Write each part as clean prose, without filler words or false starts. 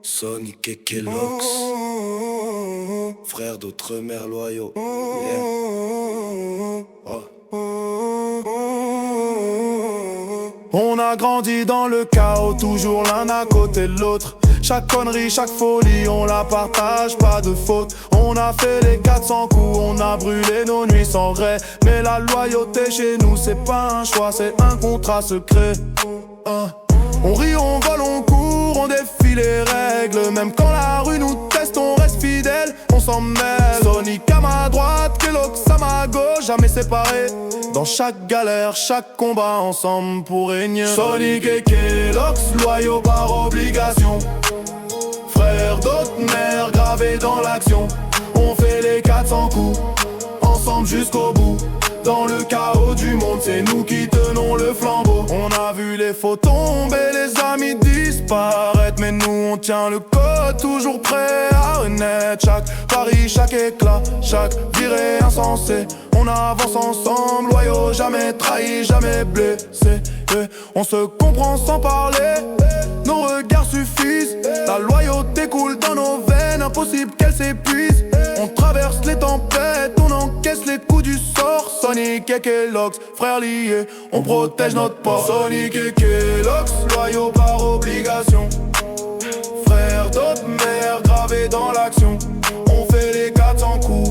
Sonic et Kellogg's, frères d'outre-mer loyaux. Yeah. Oh. On a grandi dans le chaos, toujours l'un à côté de l'autre. Chaque connerie, chaque folie, on la partage, pas de faute. On a fait les 400 coups, on a brûlé nos nuits sans vrai. Mais la loyauté chez nous, c'est pas un choix, c'est un contrat secret. On rit, on vole, on court, on défie les règles. Même quand la rue nous teste, on reste fidèle, on s'en mêle. Sonic à ma droite, Kellogg's à ma gauche, jamais séparés. Dans chaque galère, chaque combat, ensemble pour régner. Sonic et Kellogg's, loyaux par obligation. Frères d'autres mères, gravés dans l'action. On fait les 400 coups, ensemble jusqu'au bout. Dans le chaos du monde, c'est nous qui tenons le flambeau. On a vu les faux tomber, les amis disparaître, mais nous on tient le code, toujours prêt à renaître. Chaque pari, chaque éclat, chaque virée insensée. On avance ensemble, loyaux, jamais trahis, jamais blessés. On se comprend sans parler, nos regards suffisent. La loyauté coule dans nos veines, impossible qu'elle s'épuise. On traverse les tempêtes, on encaisse les coups du sort. Sonic et Kellogg's, frères liés, on protège notre port. Sonic et Kellogg's, loyaux par obligation. Frères d'autres mères, gravés dans l'action. On fait les 400 coups,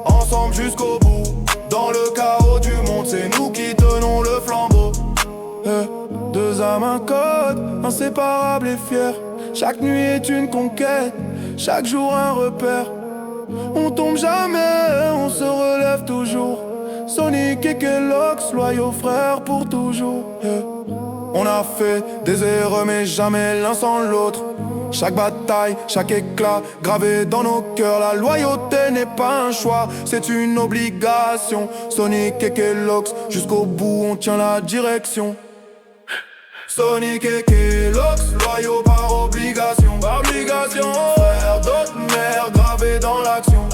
ensemble jusqu'au bout. Dans le chaos du monde, c'est nous qui tenons le flambeau. Deux âmes, un code, inséparables et fiers. Chaque nuit est une conquête, chaque jour un repère. On tombe jamais, on se relève toujours. Sonic et Kellogg's, loyaux frères pour toujours. On a fait des erreurs mais jamais l'un sans l'autre. Chaque bataille, chaque éclat, gravé dans nos cœurs. La loyauté n'est pas un choix, c'est une obligation. Sonic et Kellogg's, jusqu'au bout on tient la direction. Sonic et Kellogg's, loyaux par obligation. Frères d'autres mères, gravés dans l'action.